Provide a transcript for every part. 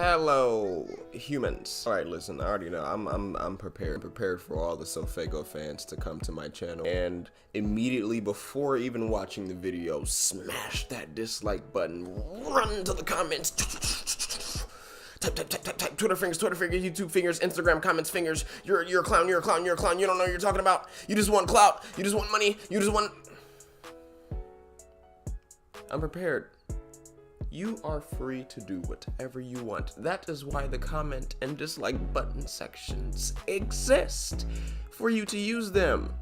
Hello, humans. All right, listen, I already know I'm prepared for all the SoFaygo fans to come to my channel and immediately before even watching the video, smash that dislike button, run to the comments, type, Twitter fingers, YouTube fingers, Instagram comments fingers. You're a clown, you're a clown, you're a clown. You don't know what you're talking about. You just want clout. You just want money. You just want. I'm prepared. You are free to do whatever you want. That is why the comment and dislike button sections exist, for you to use them.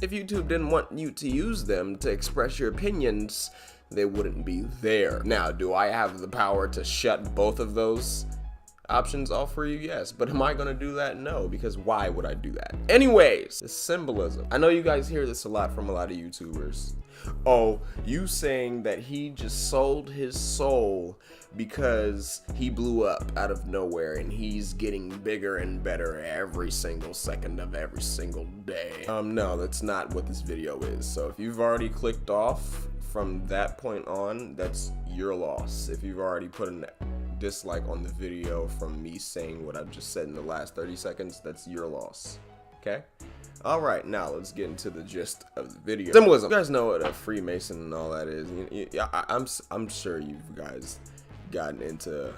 If YouTube didn't want you to use them to express your opinions, they wouldn't be there. Now, do I have the power to shut both of those options off for you? Yes. But am I gonna do that? No, because why would I do that? Anyways, the symbolism. I know you guys hear this a lot from a lot of YouTubers. Oh, you saying that he just sold his soul because he blew up out of nowhere and he's getting bigger and better every single second of every single day. No, that's not what this video is. So if you've already clicked off from that point on, that's your loss. If you've already put a dislike on the video from me saying what I've just said in the last 30 seconds, that's your loss. Okay? All right, now let's get into the gist of the video. Symbolism. You guys know what a Freemason and all that is. I'm sure you guys gotten into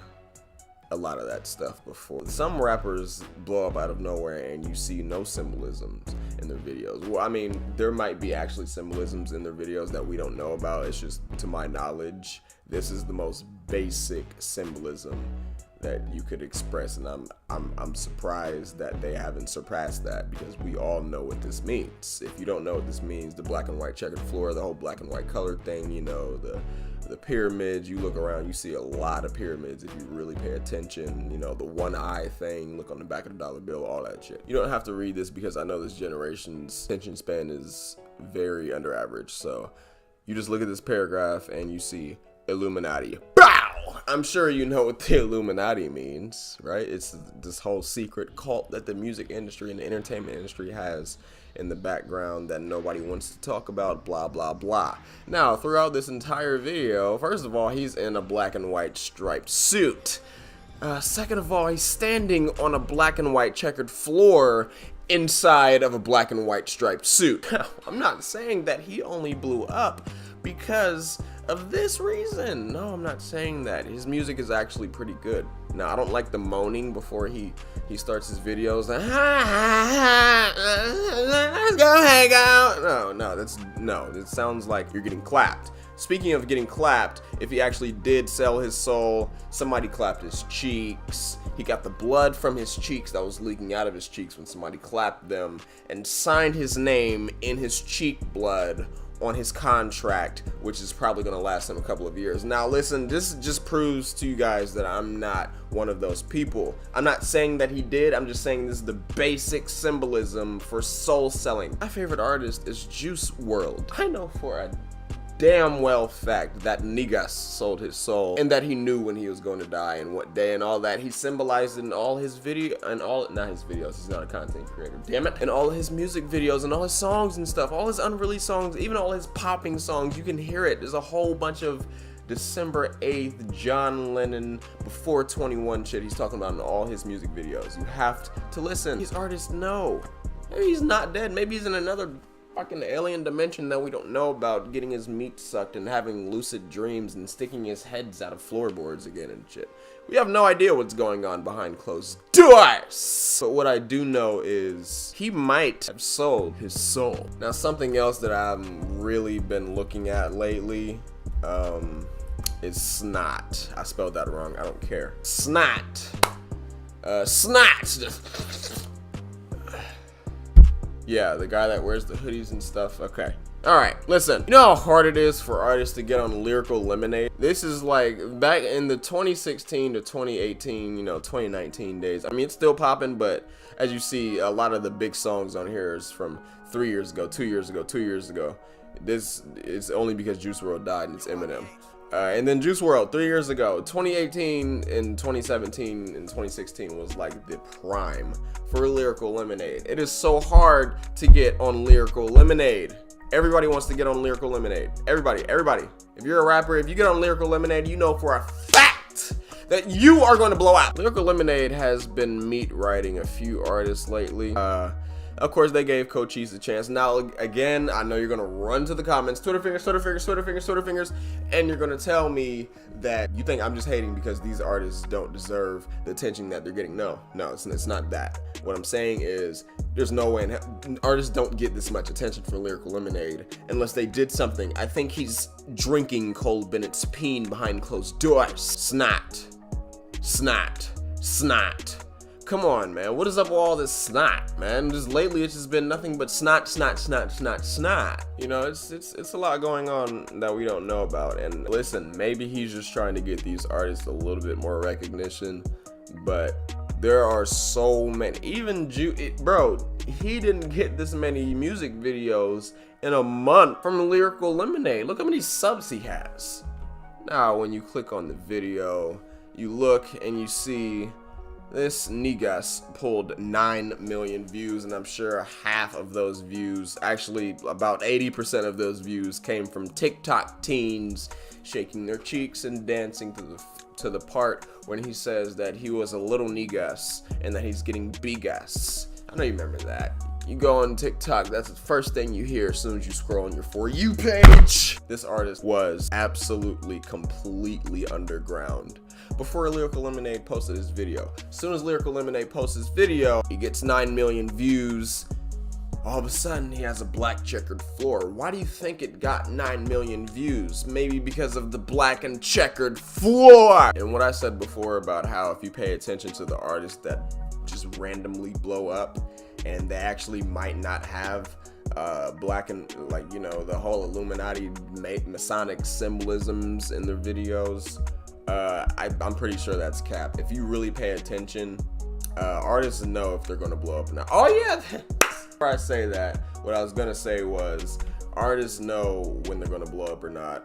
a lot of that stuff before. Some rappers blow up out of nowhere and you see no symbolisms in their videos. Well, I mean, there might be actually symbolisms in their videos that we don't know about. It's just, to my knowledge, this is the most basic symbolism that you could express, and I'm surprised that they haven't surpassed that, because we all know what this means. If you don't know what this means, the black and white checkered floor, the whole black and white color thing, you know, the pyramids, you look around, you see a lot of pyramids if you really pay attention, you know, the one eye thing, look on the back of the dollar bill, all that shit. You don't have to read this because I know this generation's attention span is very under average, so you just look at this paragraph and you see Illuminati. I'm sure you know what the Illuminati means, right? It's this whole secret cult that the music industry and the entertainment industry has in the background that nobody wants to talk about, blah, blah, blah. Now, throughout this entire video, first of all, he's in a black and white striped suit. Second of all, he's standing on a black and white checkered floor inside of a black and white striped suit. I'm not saying that he only blew up because of this reason. No, I'm not saying that. His music is actually pretty good. Now, I don't like the moaning before he starts his videos. Let's go hang out. No, it sounds like you're getting clapped. Speaking of getting clapped, if he actually did sell his soul, somebody clapped his cheeks. He got the blood from his cheeks that was leaking out of his cheeks when somebody clapped them and signed his name in his cheek blood on his contract, which is probably gonna last him a couple of years. Now listen, this just proves to you guys that I'm not one of those people. I'm not saying that he did, I'm just saying this is the basic symbolism for soul selling. My favorite artist is Juice WRLD. I know for a damn well fact that niggas sold his soul and that he knew when he was going to die and what day and all that. He symbolized it in all his not his videos, he's not a content creator, damn it, in all his music videos and all his songs and stuff, all his unreleased songs, even all his popping songs, you can hear it. There's a whole bunch of December 8th John Lennon before 21 shit he's talking about in all his music videos. You have to listen. These artists know. Maybe he's not dead, maybe he's in another fucking alien dimension that we don't know about, getting his meat sucked and having lucid dreams and sticking his heads out of floorboards again and shit. We have no idea what's going on behind closed doors. But what I do know is he might have sold his soul. Now, something else that I've really been looking at lately is snot. I spelled that wrong, I don't care. Snot. Snot. Yeah, the guy that wears the hoodies and stuff. Okay. Alright, listen. You know how hard it is for artists to get on Lyrical Lemonade? This is like back in the 2016 to 2018, 2019 days. I mean, it's still popping, but as you see, a lot of the big songs on here is from 3 years ago, 2 years ago, 2 years ago. This is only because Juice WRLD died and it's Eminem. And then Juice WRLD 3 years ago, 2018 and 2017 and 2016 was like the prime for Lyrical Lemonade. It is so hard to get on Lyrical Lemonade. Everybody wants to get on Lyrical Lemonade. Everybody. If you're a rapper, if you get on Lyrical Lemonade, you know for a fact that you are going to blow out. Lyrical Lemonade has been meat writing a few artists lately. Of course, they gave Cochise a chance. Now, again, I know you're going to run to the comments, Twitter fingers, Twitter fingers, Twitter fingers, Twitter fingers, and you're going to tell me that you think I'm just hating because these artists don't deserve the attention that they're getting. No, it's not that. What I'm saying is there's no way artists don't get this much attention for Lyrical Lemonade unless they did something. I think he's drinking Cole Bennett's peen behind closed doors. Snot. Come on, man. What is up with all this snot, man? Just lately, it's just been nothing but snot. You know, it's a lot going on that we don't know about. And listen, maybe he's just trying to get these artists a little bit more recognition, but there are so many. Even bro, he didn't get this many music videos in a month from Lyrical Lemonade. Look how many subs he has. Now, when you click on the video, you look and you see this niggas pulled 9 million views, and I'm sure half of those views, actually about 80% of those views, came from TikTok teens shaking their cheeks and dancing to the part when he says that he was a little niggas and that he's getting bigas. I know you remember that. You go on TikTok, that's the first thing you hear as soon as you scroll on your For You page. This artist was absolutely, completely underground before Lyrical Lemonade posted his video. As soon as Lyrical Lemonade posts his video, he gets 9 million views. All of a sudden, he has a black checkered floor. Why do you think it got 9 million views? Maybe because of the black and checkered floor. And what I said before about how if you pay attention to the artists that just randomly blow up, and they actually might not have black and, like, you know, the whole Illuminati Masonic symbolisms in their videos, I'm pretty sure that's cap. If you really pay attention, artists know if they're gonna blow up or not. Oh yeah, before I say that, what I was gonna say was artists know when they're gonna blow up or not.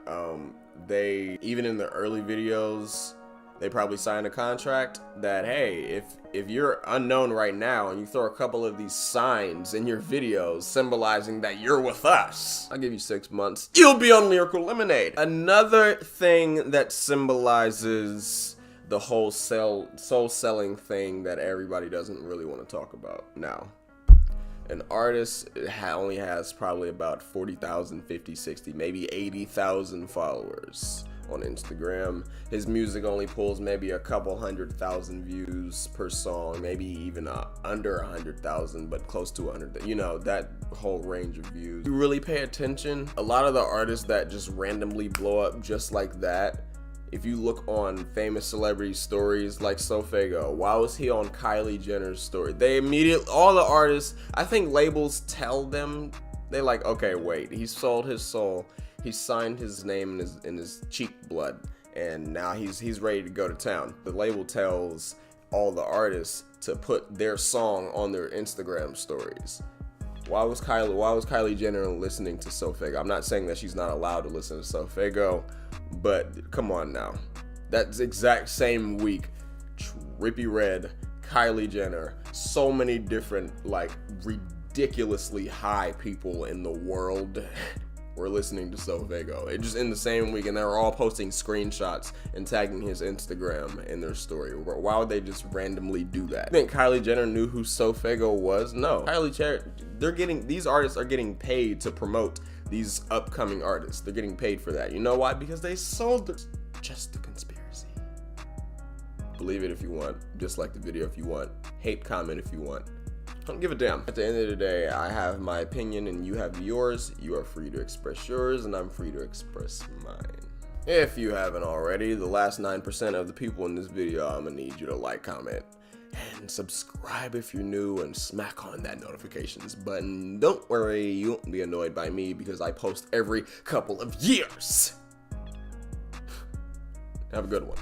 They, even in the early videos, they probably signed a contract that, hey, if you're unknown right now and you throw a couple of these signs in your videos symbolizing that you're with us, I'll give you 6 months, you'll be on Lyrical Lemonade. Another thing that symbolizes the whole soul selling thing that everybody doesn't really want to talk about now. An artist only has probably about 40,000, 50, 60, maybe 80,000 followers on Instagram. His music only pulls maybe a couple 100,000 views per song, maybe even under 100,000, but close to 100. You know, that whole range of views. You really pay attention, a lot of the artists that just randomly blow up just like that, if you look on famous celebrity stories like SoFaygo, why was he on Kylie Jenner's story? They immediately, all the artists, I think labels tell them, they like, okay, wait, he sold his soul. He signed his name in his cheek blood, and now he's ready to go to town. The label tells all the artists to put their song on their Instagram stories. Why was Kylie Jenner listening to SoFaygo? I'm not saying that she's not allowed to listen to SoFaygo, but come on now. That's exact same week, Trippie Redd, Kylie Jenner, so many different, like, ridiculously high people in the world were listening to SoFaygo. It just in the same week, and they were all posting screenshots and tagging his Instagram in their story. Why would they just randomly do that? I think Kylie Jenner knew who SoFaygo was? No. Kylie Jenner, these artists are getting paid to promote these upcoming artists. They're getting paid for that. You know why? Because they sold it. Just a conspiracy. Believe it if you want. Dislike the video if you want. Hate comment if you want. Don't give a damn. At the end of the day, I have my opinion and you have yours. You are free to express yours and I'm free to express mine. If you haven't already, the last 9% of the people in this video, I'm gonna need you to like, comment, and subscribe if you're new, and smack on that notifications button. Don't worry, you won't be annoyed by me because I post every couple of years. Have a good one.